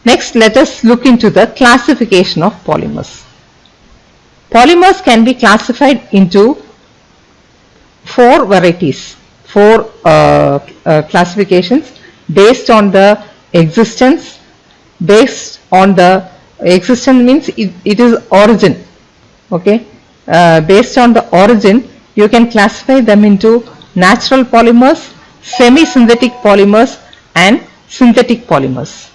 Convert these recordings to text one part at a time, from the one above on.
Next, let us look into the classification of polymers. Polymers can be classified into four varieties, four classifications based on the existence. Based on the existence means it is origin. Okay, based on the origin, you can classify them into natural polymers, semi-synthetic polymers, and synthetic polymers.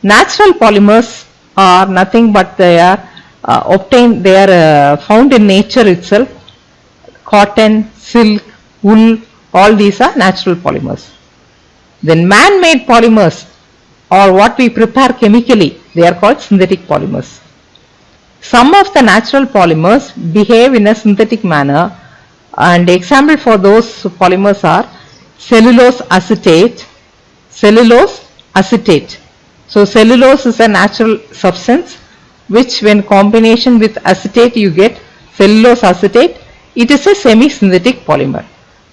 Natural polymers are nothing but they are obtained, they are found in nature itself. Cotton, silk, wool, all these are natural polymers. Then man-made polymers, or what we prepare chemically, they are called synthetic polymers. Some of the natural polymers behave in a synthetic manner, and example for those polymers are cellulose acetate. So cellulose is a natural substance which when combination with acetate you get cellulose acetate. It is a semi-synthetic polymer.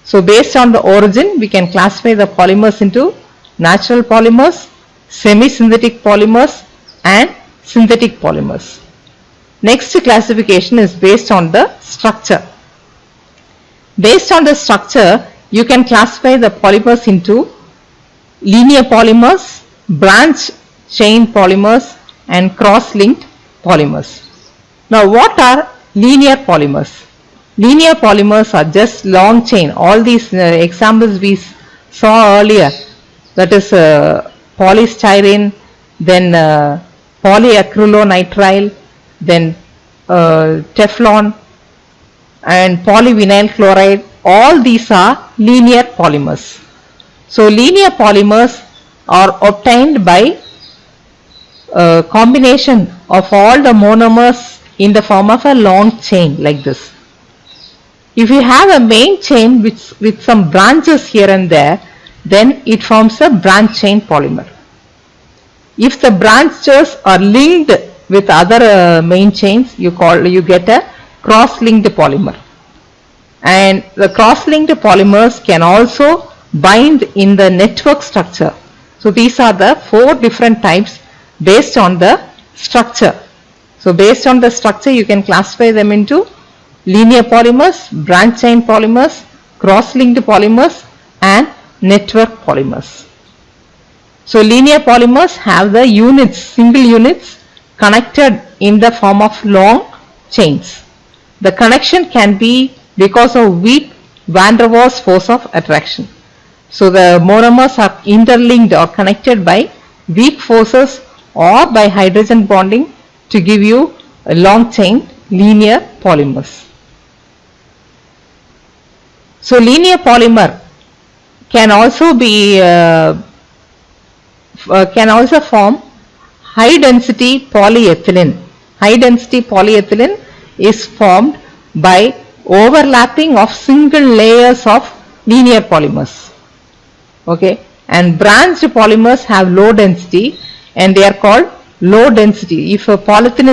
So based on the origin we can classify the polymers into natural polymers, semi-synthetic polymers and synthetic polymers. Next classification is based on the structure. Based on the structure, you can classify the polymers into linear polymers, branch chain polymers and cross-linked polymers. Now what are linear polymers? Linear polymers are just long chain. All these examples we saw earlier, that is polystyrene, then polyacrylonitrile, then Teflon and polyvinyl chloride, all these are linear polymers. So linear polymers are obtained by combination of all the monomers in the form of a long chain like this. If you have a main chain with some branches here and there, then it forms a branch chain polymer. If the branches are linked with other main chains, you get a cross-linked polymer. And the cross-linked polymers can also bind in the network structure. So these are the four different types based on the structure. So based on the structure you can classify them into linear polymers, branch chain polymers, cross-linked polymers and network polymers. So linear polymers have the units, single units connected in the form of long chains. The connection can be because of weak van der Waals force of attraction. So the monomers are interlinked or connected by weak forces or by hydrogen bonding to give you a long chain linear polymers. So linear polymer can also be can also form high density polyethylene. High density polyethylene is formed by overlapping of single layers of linear polymers. Okay, and branched polymers have low density and they are called low density. If a polyethylene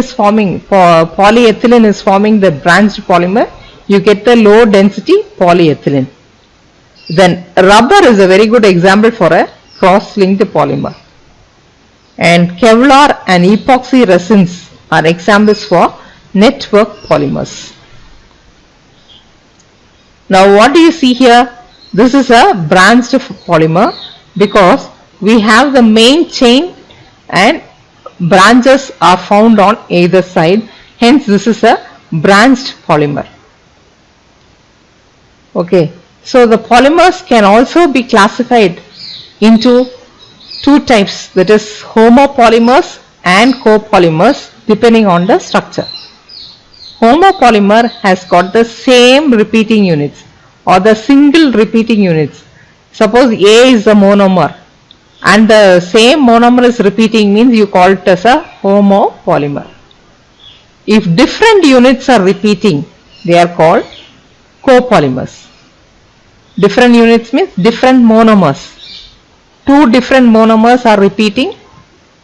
is forming the branched polymer, you get the low density polyethylene. Then rubber is a very good example for a cross-linked polymer. And Kevlar and epoxy resins are examples for network polymers. Now what do you see here? This is a branched polymer because we have the main chain and branches are found on either side. Hence this is a branched polymer. Okay, so the polymers can also be classified into two types, that is homopolymers and copolymers depending on the structure. Homopolymer has got the same repeating units or the single repeating units. Suppose A is a monomer and the same monomer is repeating, means you call it as a homopolymer. If different units are repeating, they are called copolymers. Different units means different monomers. Two different monomers are repeating,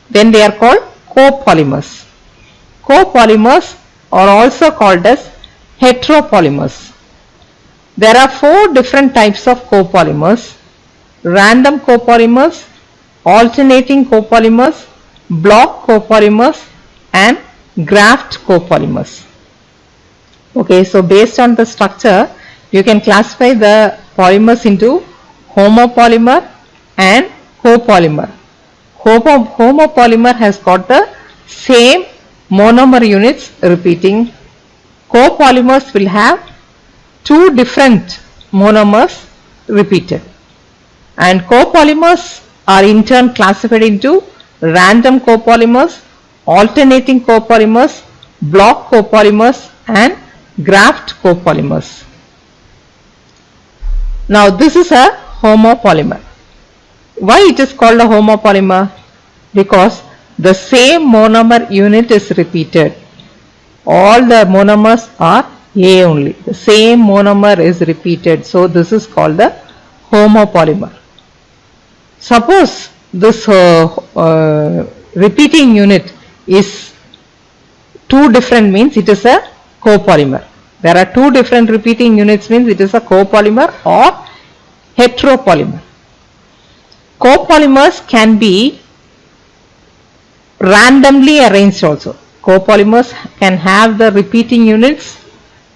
then they are called copolymers. Copolymers are also called as heteropolymers. There are four different types of copolymers: random copolymers, alternating copolymers, block copolymers and graft copolymers. Okay, so based on the structure, you can classify the polymers into homopolymer and copolymer. Homopolymer has got the same monomer units repeating. Copolymers will have two different monomers repeated. And copolymers are in turn classified into random copolymers, alternating copolymers, block copolymers and graft copolymers. Now this is a homopolymer. Why it is called a homopolymer? Because the same monomer unit is repeated. All the monomers are A only. The same monomer is repeated. So this is called the homopolymer. Suppose this repeating unit is two different, means it is a copolymer. There are two different repeating units, means it is a copolymer or heteropolymer. Copolymers can be randomly arranged also. Copolymers can have the repeating units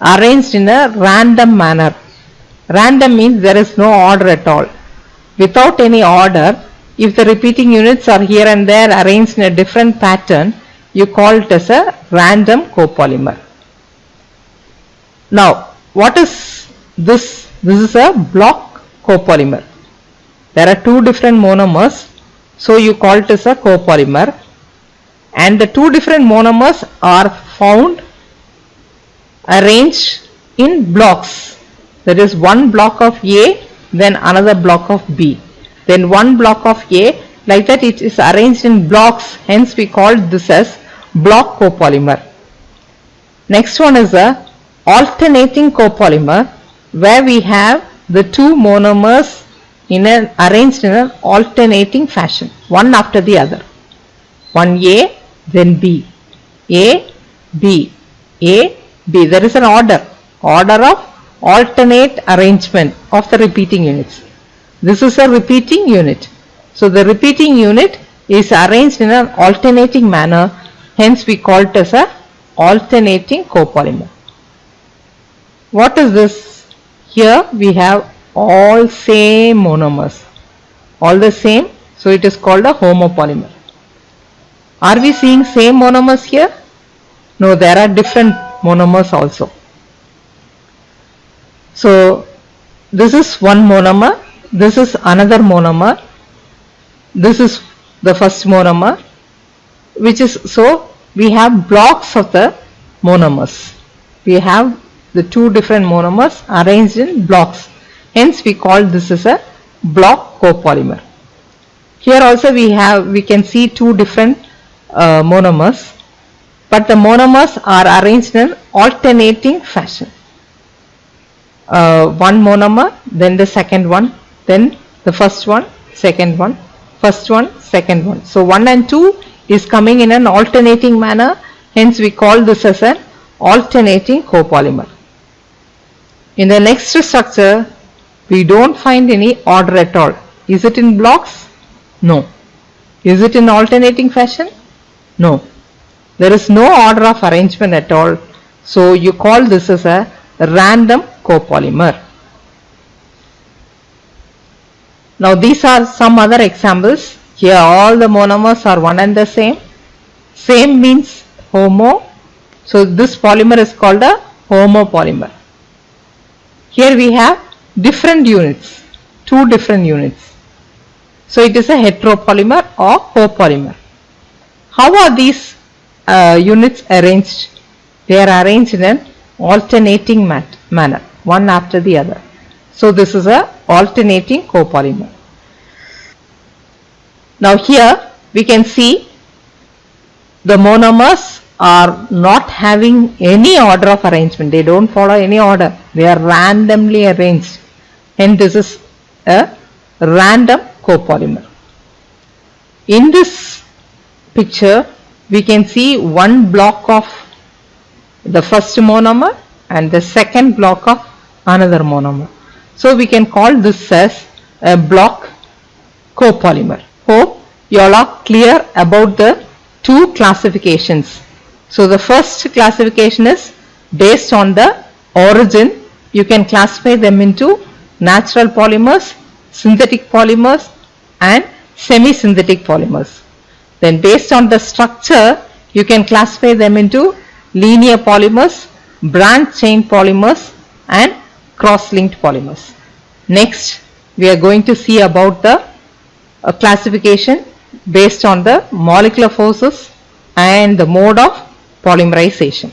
arranged in a random manner. Random means there is no order at all. Without any order, if the repeating units are here and there arranged in a different pattern, you call it as a random copolymer. Now, what is this? This is a block copolymer. There are two different monomers, so you call it as a copolymer. And the two different monomers are found arranged in blocks. There is one block of A, then another block of B. Then one block of A, like that it is arranged in blocks, hence we call this as block copolymer. Next one is a alternating copolymer, where we have the two monomers arranged in an alternating fashion, one after the other. One A, then B. A, B, A, B. There is an order of alternate arrangement of the repeating units. This is a repeating unit. So the repeating unit is arranged in an alternating manner, hence we call it as a alternating copolymer. What is this? Here we have all same monomers, all the same, so it is called a homopolymer. Are we seeing same monomers here? No, there are different monomers also. So this is one monomer, this is another monomer, this is the first monomer, which is, so we have blocks of the monomers. We have the two different monomers arranged in blocks, hence we call this as a block copolymer. Here also we can see two different monomers, but the monomers are arranged in alternating fashion. One monomer, then the second one, then the first one, second one, first one, second one. So 1 and 2 is coming in an alternating manner, hence we call this as an alternating copolymer. In the next structure, we don't find any order at all. Is it in blocks? No. Is it in alternating fashion? No. There is no order of arrangement at all. So you call this as a random copolymer. Now these are some other examples. Here all the monomers are one and the same. Same means homo. So this polymer is called a homopolymer. Here we have different units, two different units. So it is a heteropolymer or copolymer. How are these units arranged? They are arranged in an alternating manner, one after the other. So this is a alternating copolymer. Now here we can see the monomers are not having any order of arrangement. They don't follow any order. They are randomly arranged. And this is a random copolymer. In this picture, we can see one block of the first monomer and the second block of another monomer. So we can call this as a block copolymer. Hope you all are clear about the two classifications. So the first classification is based on the origin. You can classify them into natural polymers, synthetic polymers and semi-synthetic polymers. Then based on the structure, you can classify them into linear polymers, branch chain polymers and cross-linked polymers. Next, we are going to see about the classification based on the molecular forces and the mode of polymerization.